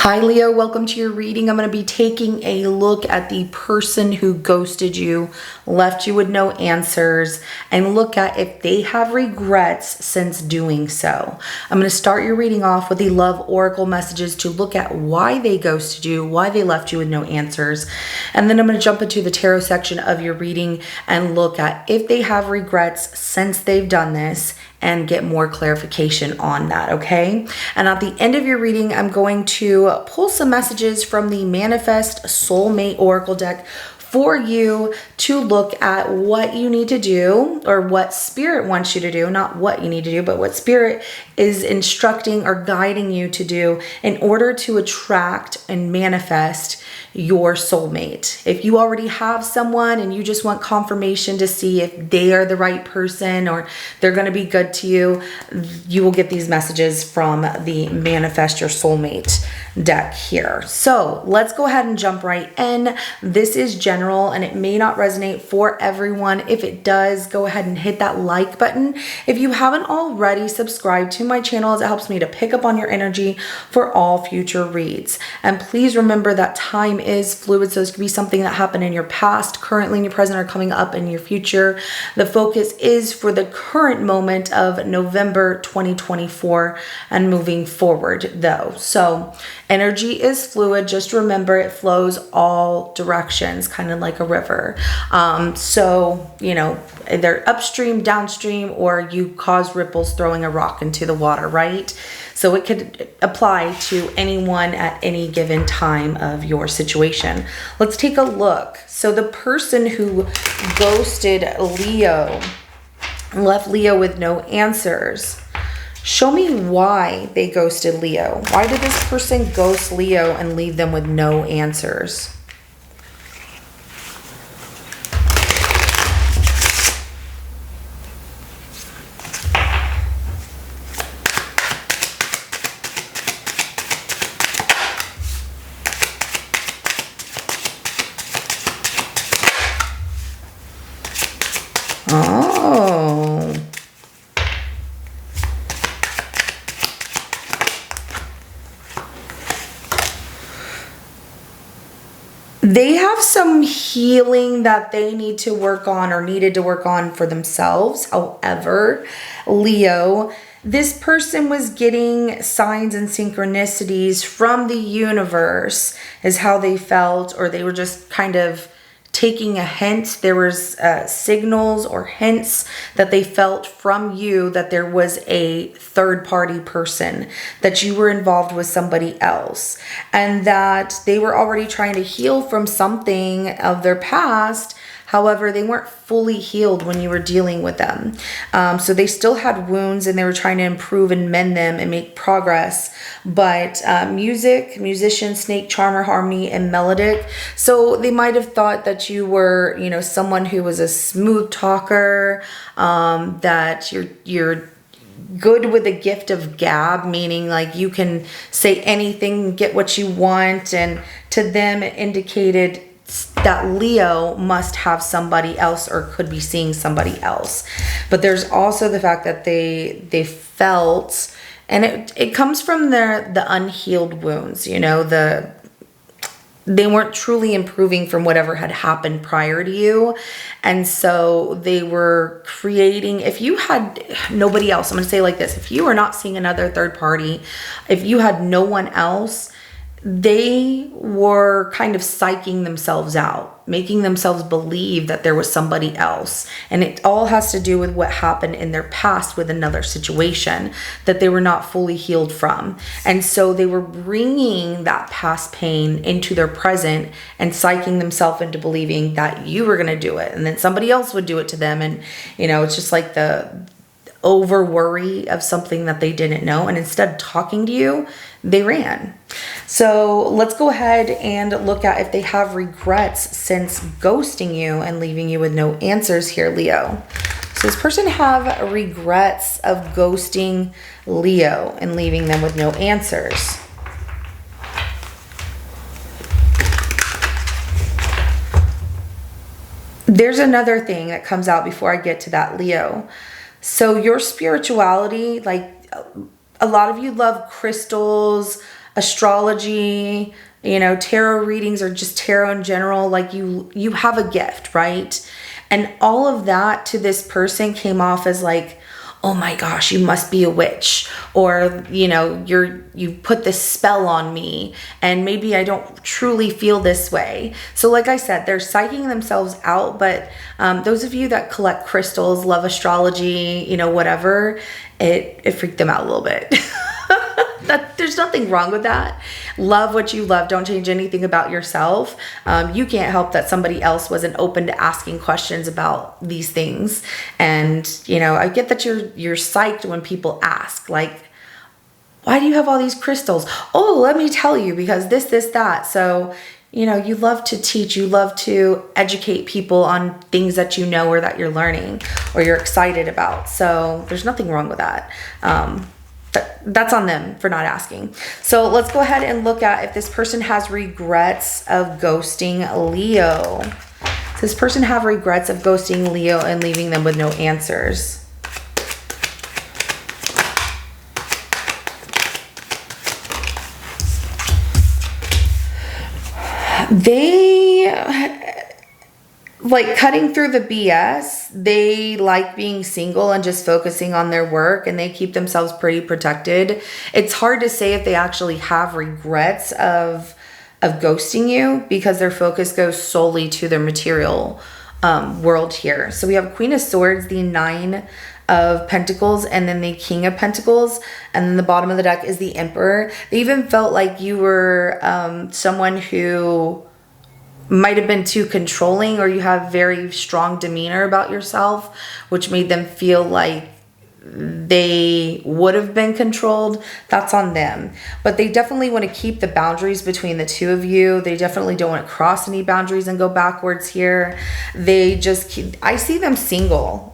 Hi Leo, welcome to your reading. I'm going to be taking a look at the person who ghosted you, left you with no answers, and look at if they have regrets since doing so. I'm going to start your reading off with the love oracle messages to look at why they ghosted you, why they left you with no answers. And then I'm going to jump into the tarot section of your reading and look at if they have regrets since they've done this and get more clarification on that, okay? And at the end of your reading, I'm going to pull some messages from the Manifest Soulmate Oracle deck for you to look at what you need to do, or what Spirit wants you to do, not what you need to do, but what Spirit is instructing or guiding you to do in order to attract and manifest your soulmate. If you already have someone and you just want confirmation to see if they are the right person or they're going to be good to you, you will get these messages from the Manifest Your Soulmate deck here. So let's go ahead and jump right in. This is general and it may not resonate for everyone. If it does, go ahead and hit that like button. If you haven't already, subscribe to my channel as it helps me to pick up on your energy for all future reads. And please remember that time is fluid, so this could be something that happened in your past, currently in your present, or coming up in your future. The focus is for the current moment of November 2024 and moving forward though. So energy is fluid. Just remember it flows all directions, kind of like a river. So, you know, either upstream, downstream, or you cause ripples throwing a rock into the water, right? So it could apply to anyone at any given time of your situation. Let's take a look. So the person who ghosted Leo, left Leo with no answers. Show me why they ghosted Leo. Why did this person ghost Leo and leave them with no answers? Oh. They have some healing that they need to work on or needed to work on for themselves. However, Leo, this person was getting signs and synchronicities from the universe is how they felt, or they were just kind of taking a hint. There was signals or hints that they felt from you that there was a third party person, that you were involved with somebody else, and that they were already trying to heal from something of their past. However, they weren't fully healed when you were dealing with them. So they still had wounds and they were trying to improve and mend them and make progress. But musician, snake charmer, harmony, and melodic. So they might have thought that you were, you know, someone who was a smooth talker, that you're good with the gift of gab, meaning like you can say anything, get what you want. And to them, it indicated that Leo must have somebody else or could be seeing somebody else. But there's also the fact that they felt, and it comes from the unhealed wounds, you know, they weren't truly improving from whatever had happened prior to you. And so they were creating, if you had nobody else, I'm going to say it like this, if you were not seeing another third party, if you had no one else, they were kind of psyching themselves out, making themselves believe that there was somebody else. And it all has to do with what happened in their past with another situation that they were not fully healed from. And so they were bringing that past pain into their present and psyching themselves into believing that you were going to do it. And then somebody else would do it to them. And, you know, it's just like the over worry of something that they didn't know, and instead of talking to you, they ran. So let's go ahead and look at if they have regrets since ghosting you and leaving you with no answers here, Leo. So this person have regrets of ghosting Leo and leaving them with no answers. There's another thing that comes out before I get to that, Leo. So your spirituality, like a lot of you love crystals, astrology, you know, tarot readings, or just tarot in general, like you have a gift, right? And all of that to this person came off as like, oh my gosh, you must be a witch, or, you know, you put this spell on me and maybe I don't truly feel this way. So like I said, they're psyching themselves out. But those of you that collect crystals, love astrology, you know, whatever, it freaked them out a little bit. There's nothing wrong with that. Love what you love. Don't change anything about yourself. You can't help that somebody else wasn't open to asking questions about these things. And, you know, I get that you're psyched when people ask, like, why do you have all these crystals? Oh, let me tell you, because this, that. So, you know, you love to teach, you love to educate people on things that you know or that you're learning or you're excited about. So there's nothing wrong with that. That's on them for not asking. So let's go ahead and look at if this person has regrets of ghosting Leo. Does this person have regrets of ghosting Leo and leaving them with no answers? They, like, cutting through the BS, they like being single and just focusing on their work, and they keep themselves pretty protected. It's hard to say if they actually have regrets of ghosting you, because their focus goes solely to their material world here. So we have Queen of Swords, the Nine of Pentacles, and then the King of Pentacles, and then the bottom of the deck is the Emperor. They even felt like you were someone who might have been too controlling, or you have very strong demeanor about yourself, which made them feel like they would have been controlled. That's on them. But they definitely want to keep the boundaries between the two of you. They definitely don't want to cross any boundaries and go backwards here. They just keep, I see them single.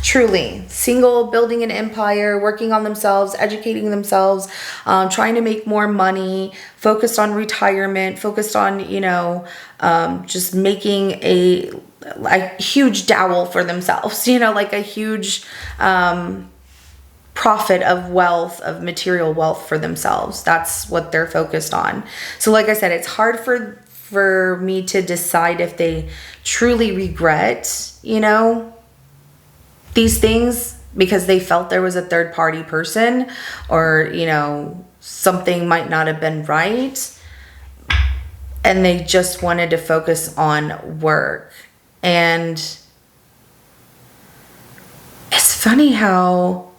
Truly single, building an empire, working on themselves, educating themselves, trying to make more money, focused on retirement, focused on, you know, just making a huge dowel for themselves, you know, like a huge profit of wealth, of material wealth for themselves. That's what they're focused on. So like I said, it's hard for me to decide if they truly regret, you know, these things because they felt there was a third party person, or, you know, something might not have been right, and they just wanted to focus on work. And it's funny how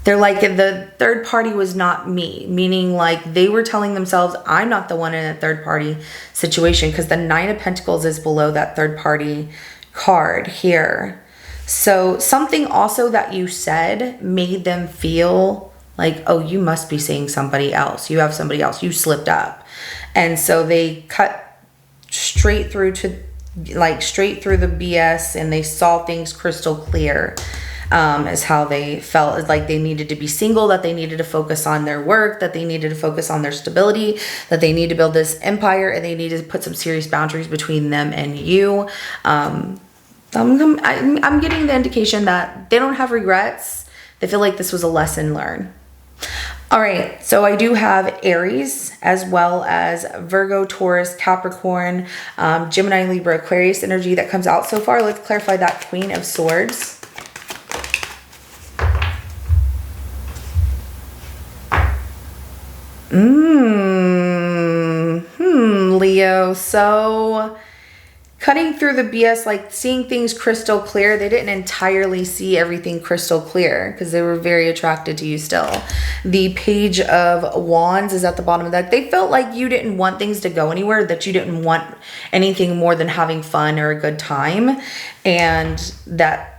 they're like, the third party was not me, meaning like they were telling themselves, I'm not the one in a third party situation, because the Nine of Pentacles is below that third party card here. So something also that you said made them feel like, oh, you must be seeing somebody else. You have somebody else. You slipped up. And so they cut straight through the BS, and they saw things crystal clear, as how they felt like they needed to be single, that they needed to focus on their work, that they needed to focus on their stability, that they need to build this empire, and they needed to put some serious boundaries between them and you. I'm getting the indication that they don't have regrets. They feel like this was a lesson learned. All right, so I do have Aries, as well as Virgo, Taurus, Capricorn, Gemini, Libra, Aquarius energy that comes out so far. Let's clarify that Queen of Swords. Leo. So cutting through the BS, like seeing things crystal clear. They didn't entirely see everything crystal clear because they were very attracted to you still. The Page of Wands is at the bottom of that. They felt like you didn't want things to go anywhere, that you didn't want anything more than having fun or a good time, and that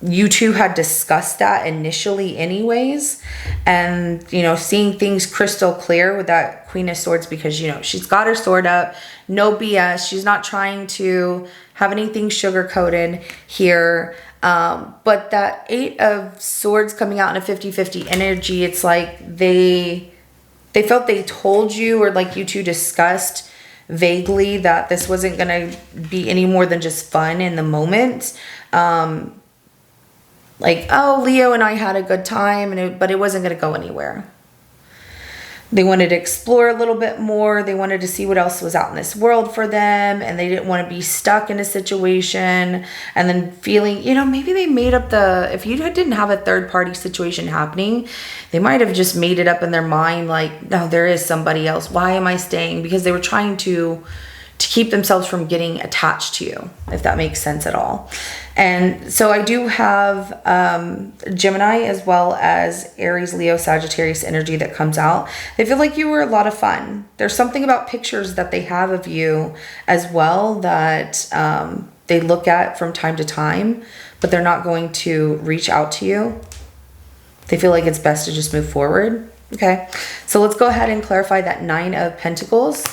you two had discussed that initially anyways. And, you know, seeing things crystal clear with that Queen of Swords, because, you know, she's got her sword up, no BS. She's not trying to have anything sugar coated here. But that Eight of Swords coming out in a 50-50 energy, it's like they felt they told you, or like you two discussed vaguely, that this wasn't going to be any more than just fun in the moment. Like, oh, Leo and I had a good time, but it wasn't going to go anywhere. They wanted to explore a little bit more. They wanted to see what else was out in this world for them. And they didn't want to be stuck in a situation and then feeling, maybe they made up if you didn't have a third party situation happening, they might have just made it up in their mind. Like, no, there is somebody else. Why am I staying? Because they were trying to keep themselves from getting attached to you, if that makes sense at all. And so I do have Gemini as well as Aries, Leo, Sagittarius energy that comes out. They feel like you were a lot of fun. There's something about pictures that they have of you as well that they look at from time to time, but they're not going to reach out to you. They feel like it's best to just move forward. Okay, so let's go ahead and clarify that 9 of Pentacles.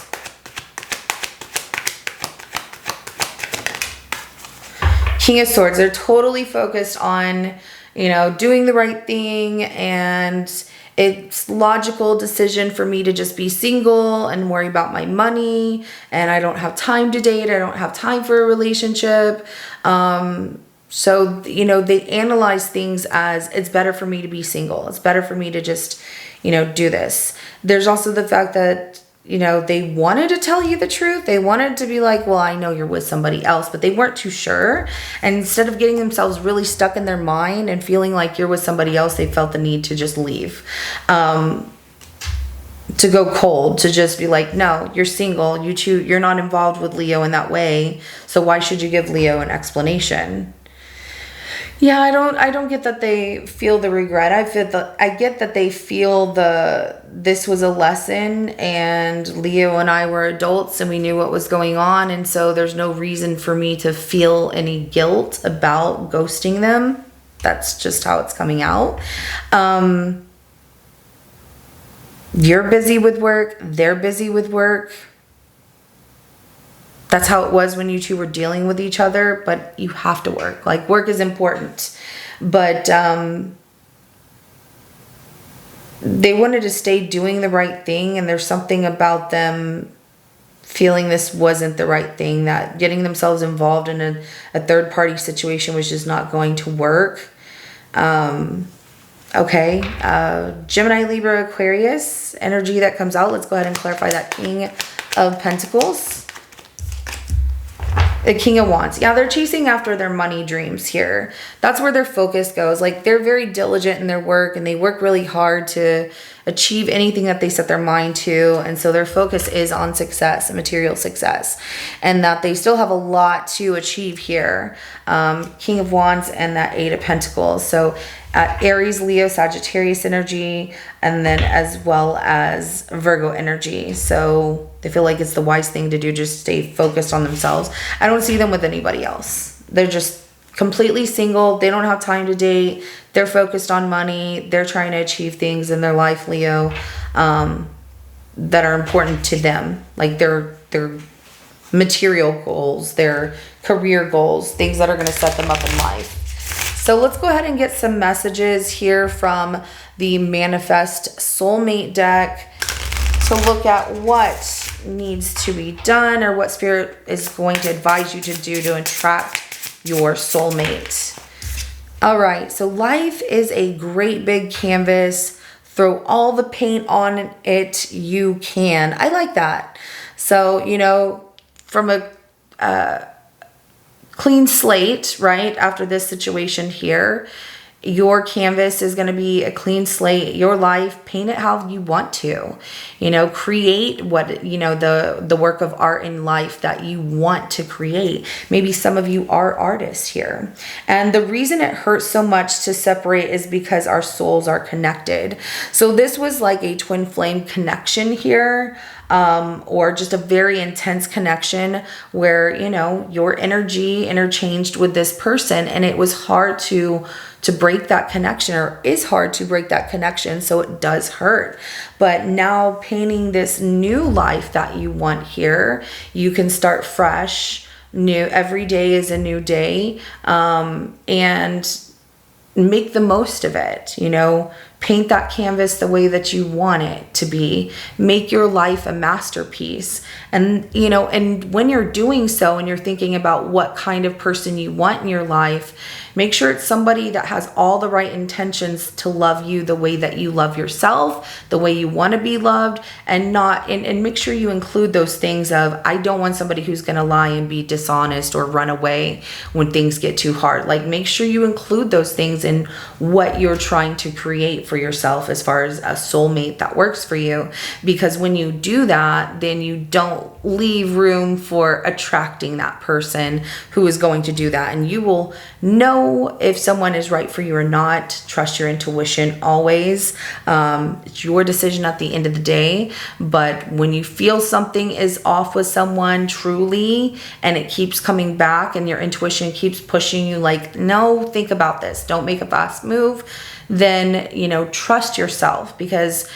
King of Swords, they're totally focused on, doing the right thing, and it's logical decision for me to just be single and worry about my money, and I don't have time to date, I don't have time for a relationship. So, they analyze things as it's better for me to be single. It's better for me to just, do this. There's also the fact that they wanted to tell you the truth. They wanted to be like, well, I know you're with somebody else, but they weren't too sure. And instead of getting themselves really stuck in their mind and feeling like you're with somebody else, they felt the need to just leave, to go cold, to just be like, no, you're single. You're not involved with Leo in that way. So why should you give Leo an explanation? Yeah, I don't get that they feel the regret. I get that they feel this was a lesson, and Leo and I were adults and we knew what was going on, and so there's no reason for me to feel any guilt about ghosting them. That's just how it's coming out. You're busy with work, they're busy with work. That's how it was when you two were dealing with each other, but you have to work. Like, work is important. But they wanted to stay doing the right thing, and there's something about them feeling this wasn't the right thing, that getting themselves involved in a third-party situation was just not going to work. Okay, Gemini, Libra, Aquarius energy that comes out. Let's go ahead and clarify that King of Pentacles. The King of Wands. Yeah, they're chasing after their money dreams here. That's where their focus goes. Like, they're very diligent in their work, and they work really hard to achieve anything that they set their mind to. And so their focus is on success and material success, and that they still have a lot to achieve here. King of Wands and that 8 of Pentacles. So Aries, Leo, Sagittarius energy, and then as well as Virgo energy. So they feel like it's the wise thing to do, just stay focused on themselves. I don't see them with anybody else. They're just completely single. They don't have time to date. They're focused on money. They're trying to achieve things in their life, Leo, that are important to them. Like their material goals, their career goals, things that are going to set them up in life. So let's go ahead and get some messages here from the Manifest Soulmate deck to look at what needs to be done, or what Spirit is going to advise you to do to attract your soulmate. All right, so life is a great big canvas. Throw all the paint on it you can. I like that. So, from a clean slate, right? After this situation here, your canvas is going to be a clean slate. Your life, paint it how you want to, create what, the work of art in life that you want to create. Maybe some of you are artists here. And the reason it hurts so much to separate is because our souls are connected. So this was like a twin flame connection here. Or just a very intense connection where, your energy interchanged with this person, and it was hard to break that connection, or is hard to break that connection. So it does hurt. But now painting this new life that you want here, you can start fresh, new. Every day is a new day, and make the most of it, paint that canvas the way that you want it to be. Make your life a masterpiece. And, and when you're doing so and you're thinking about what kind of person you want in your life, Make sure it's somebody that has all the right intentions to love you the way that you love yourself, the way you want to be loved, and make sure you include those things of, I don't want somebody who's going to lie and be dishonest or run away when things get too hard. Like, make sure you include those things in what you're trying to create for yourself as far as a soulmate that works for you. Because when you do that, then you don't leave room for attracting that person who is going to do that. And you will know if someone is right for you or not. Trust your intuition always. It's your decision at the end of the day. But when you feel something is off with someone truly, and it keeps coming back and your intuition keeps pushing you like, no, think about this, don't make a fast move, then, trust yourself, because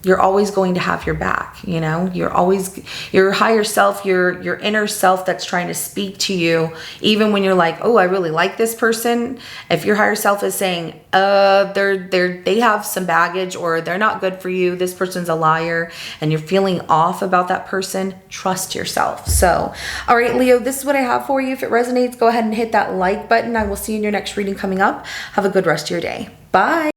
you're always going to have your back. You're always your higher self, your inner self that's trying to speak to you, even when you're like, oh, I really like this person. If your higher self is saying, they have some baggage, or they're not good for you, this person's a liar, and you're feeling off about that person, trust yourself. So, all right, Leo, this is what I have for you. If it resonates, go ahead and hit that like button. I will see you in your next reading coming up. Have a good rest of your day. Bye.